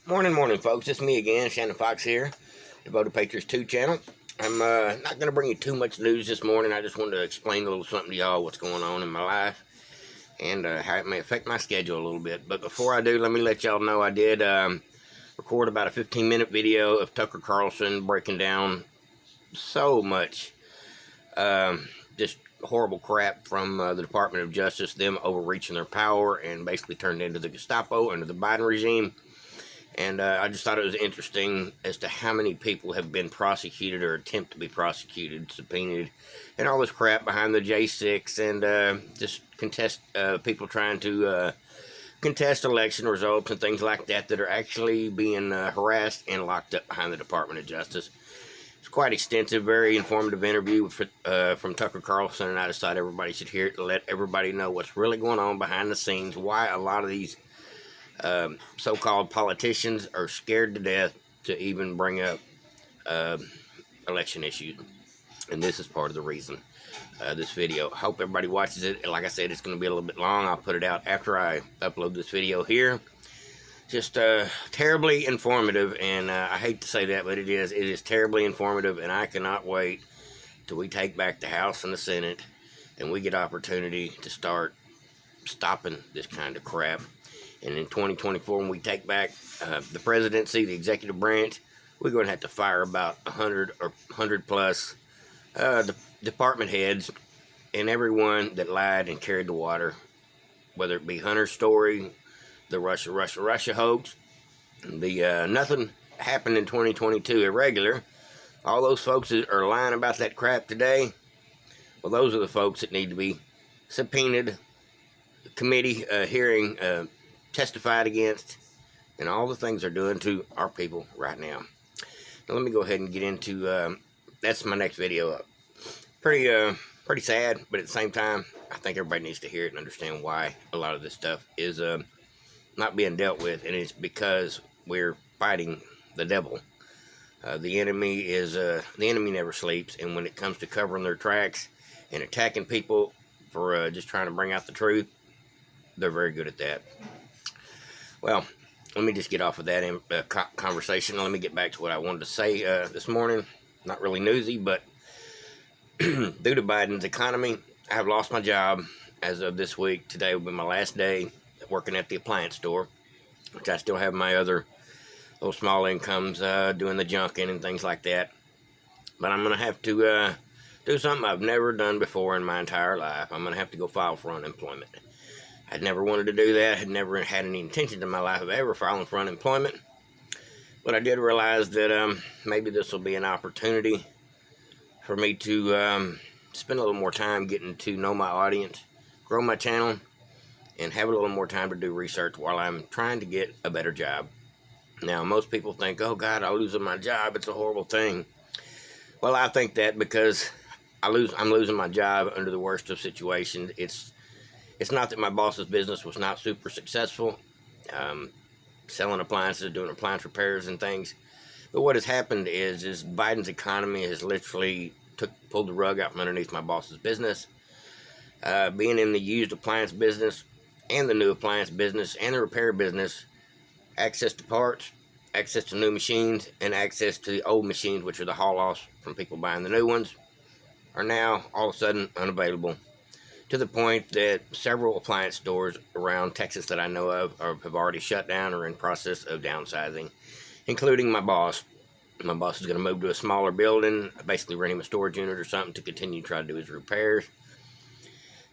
Morning, folks. It's me again, Shannon Fox here, Devoted Patriots 2 channel. I'm not going to bring you too much news this morning. I just wanted to explain a little something to y'all, what's going on in my life, and how it may affect my schedule a little bit. But before I do, let me let y'all know I did record about a 15-minute video of Tucker Carlson breaking down so much just horrible crap from the Department of Justice, them overreaching their power and basically turned into the Gestapo under the Biden regime. And I just thought it was interesting as to how many people have been prosecuted or attempt to be prosecuted, subpoenaed, and all this crap behind the J6 and just people trying to contest election results and things like that that are actually being harassed and locked up behind the Department of Justice. It's quite extensive, very informative interview from Tucker Carlson, and I just thought everybody should hear it to let everybody know what's really going on behind the scenes, why a lot of these so-called politicians are scared to death to even bring up election issues. And this is part of the reason, this video. I hope everybody watches it. Like I said, it's going to be a little bit long. I'll put it out after I upload this video here. Just terribly informative, and I hate to say that, but it is. It is terribly informative, and I cannot wait till we take back the House and the Senate, and we get opportunity to start stopping this kind of crap. And in 2024, when we take back the presidency, the executive branch, we're going to have to fire about 100 or 100 plus department heads and everyone that lied and carried the water, whether it be Hunter's story, the Russia hoax, the nothing happened in 2022 irregular. All those folks that are lying about that crap today, well, those are the folks that need to be subpoenaed, committee hearing testified against, and all the things they're doing to our people right now. Now let me go ahead and get into that's my next video up. Pretty sad, but at the same time, I think everybody needs to hear it and understand why a lot of this stuff is not being dealt with, and it's because we're fighting the devil. The enemy never sleeps, and when it comes to covering their tracks and attacking people for just trying to bring out the truth, they're very good at that. Well, let me just get off of that conversation. Let me get back to what I wanted to say this morning. Not really newsy, but due to Biden's economy, I have lost my job as of this week. Today will be my last day working at the appliance store, which I still have my other little small incomes doing the junking and things like that. But I'm going to have to do something I've never done before in my entire life. I'm going to have to go file for unemployment. I'd never wanted to do that. Had never had any intention in my life of ever filing for unemployment. But I did realize that maybe this will be an opportunity for me to spend a little more time getting to know my audience, grow my channel, and have a little more time to do research while I'm trying to get a better job. Now, most people think, oh God, I'm losing my job. It's a horrible thing. Well, I think that because I'm losing my job under the worst of situations. It's not that my boss's business was not super successful, selling appliances, doing appliance repairs and things. But what has happened is Biden's economy has literally pulled the rug out from underneath my boss's business. Being in the used appliance business and the new appliance business and the repair business, access to parts, access to new machines, and access to the old machines, which are the haul-offs from people buying the new ones, are now all of a sudden unavailable. To the point that several appliance stores around Texas that I know of have already shut down or in process of downsizing, including my boss. My boss is going to move to a smaller building, basically rent him a storage unit or something to continue to try to do his repairs.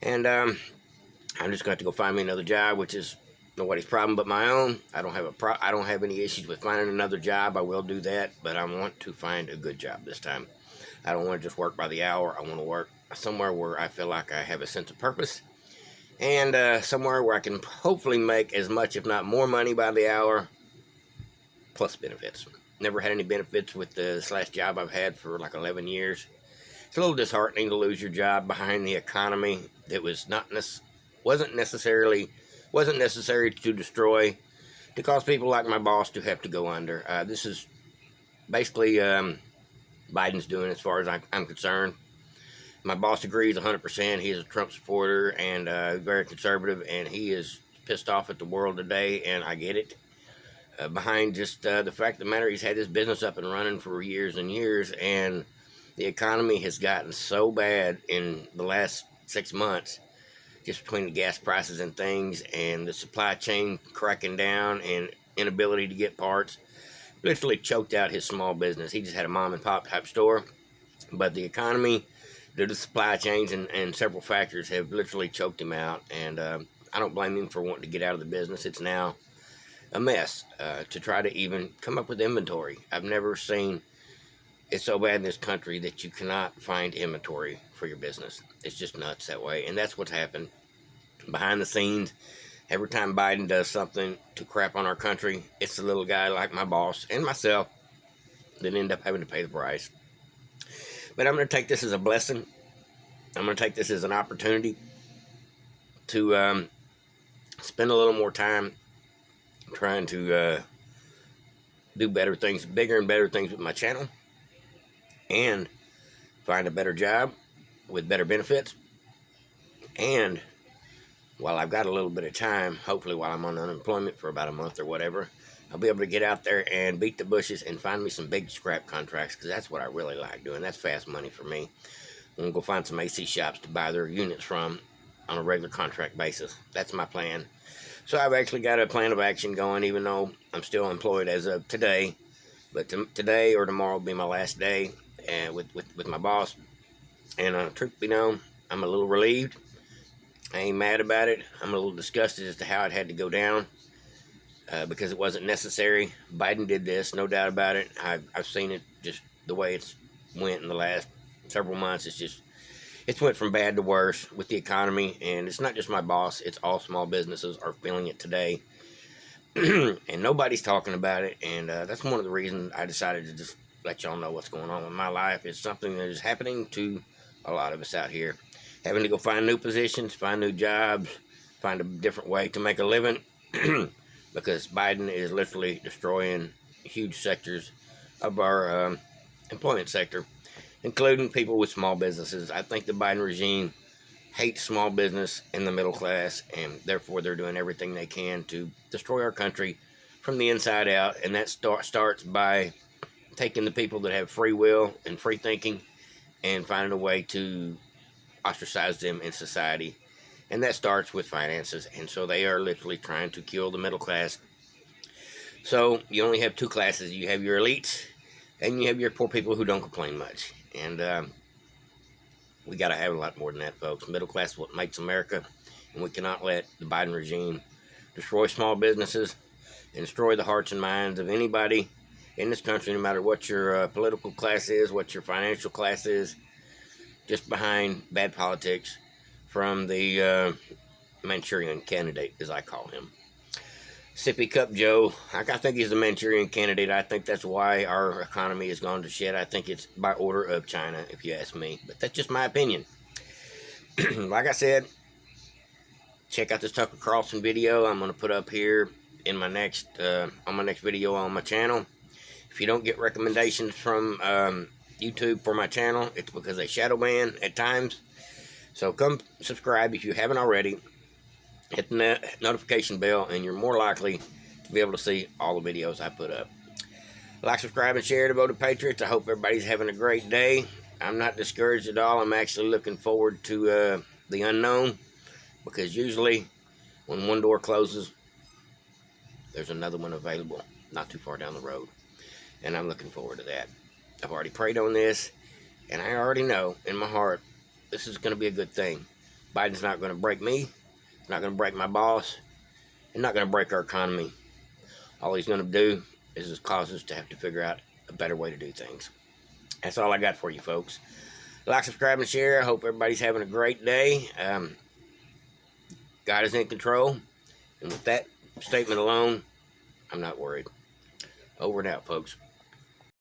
And I'm just going to have to go find me another job, which is nobody's problem but my own. I don't have any issues with finding another job. I will do that, but I want to find a good job this time. I don't want to just work by the hour. I want to work somewhere where I feel like I have a sense of purpose, and somewhere where I can hopefully make as much, if not more, money by the hour, plus benefits. Never had any benefits with this last job I've had for like 11 years. It's a little disheartening to lose your job behind the economy that wasn't necessary to destroy, to cause people like my boss to have to go under. This is basically Biden's doing, as far as I'm concerned. My boss agrees 100%. He is a Trump supporter and very conservative, and he is pissed off at the world today, and I get it. behind just the fact of the matter, he's had this business up and running for years and years, and the economy has gotten so bad in the last 6 months, just between the gas prices and things, and the supply chain cracking down, and inability to get parts, literally choked out his small business. He just had a mom and pop type store, but the economy, due to supply chains and several factors, have literally choked him out, and I don't blame him for wanting to get out of the business. It's now a mess to try to even come up with inventory. I've never seen it so bad in this country that you cannot find inventory for your business. It's just nuts that way, and that's what's happened behind the scenes. Every time Biden does something to crap on our country, it's the little guy like my boss and myself that end up having to pay the price. But I'm going to take this as a blessing. I'm going to take this as an opportunity to spend a little more time trying to do better things, bigger and better things with my channel, and find a better job with better benefits. And while I've got a little bit of time, hopefully while I'm on unemployment for about a month or whatever, I'll be able to get out there and beat the bushes and find me some big scrap contracts, because that's what I really like doing. That's fast money for me. I'm going to go find some AC shops to buy their units from on a regular contract basis. That's my plan. So I've actually got a plan of action going, even though I'm still employed as of today. But today or tomorrow will be my last day with my boss. And truth be known, I'm a little relieved. I ain't mad about it. I'm a little disgusted as to how it had to go down because it wasn't necessary. Biden did this, no doubt about it. I've seen it just the way it's went in the last several months. It's went from bad to worse with the economy, and it's not just my boss. It's all small businesses are feeling it today, and nobody's talking about it. And that's one of the reasons I decided to just let y'all know what's going on in my life. It's something that is happening to a lot of us out here, having to go find new positions, find new jobs, find a different way to make a living, because Biden is literally destroying huge sectors of our employment sector, including people with small businesses. I think the Biden regime hates small business and the middle class, and therefore they're doing everything they can to destroy our country from the inside out. And that starts by taking the people that have free will and free thinking and finding a way to ostracize them in society. And that starts with finances. And so they are literally trying to kill the middle class. So you only have two classes. You have your elites and you have your poor people who don't complain much. And we got to have a lot more than that, folks. Middle class is what makes America. And we cannot let the Biden regime destroy small businesses and destroy the hearts and minds of anybody in this country, no matter what your political class is, what your financial class is, just behind bad politics from the Manchurian candidate, as I call him. Sippy Cup Joe, I think he's the Manchurian candidate. I think that's why our economy has gone to shit. I think it's by order of China, if you ask me. But that's just my opinion. Like I said, check out this Tucker Carlson video I'm going to put up here in my next on my next video on my channel. If you don't get recommendations from YouTube for my channel, it's because they shadow ban at times. So come subscribe if you haven't already. Hit the notification bell, and you're more likely to be able to see all the videos I put up. Like, subscribe, and share to Devoted Patriots. I hope everybody's having a great day. I'm not discouraged at all. I'm actually looking forward to the unknown, because usually when one door closes, there's another one available not too far down the road. And I'm looking forward to that. I've already prayed on this, and I already know in my heart this is going to be a good thing. Biden's not going to break me. He's not going to break my boss. He's not going to break our economy. All he's going to do is just cause us to have to figure out a better way to do things. That's all I got for you, folks. Like, subscribe, and share. I hope everybody's having a great day. God is in control. And with that statement alone, I'm not worried. Over and out, folks.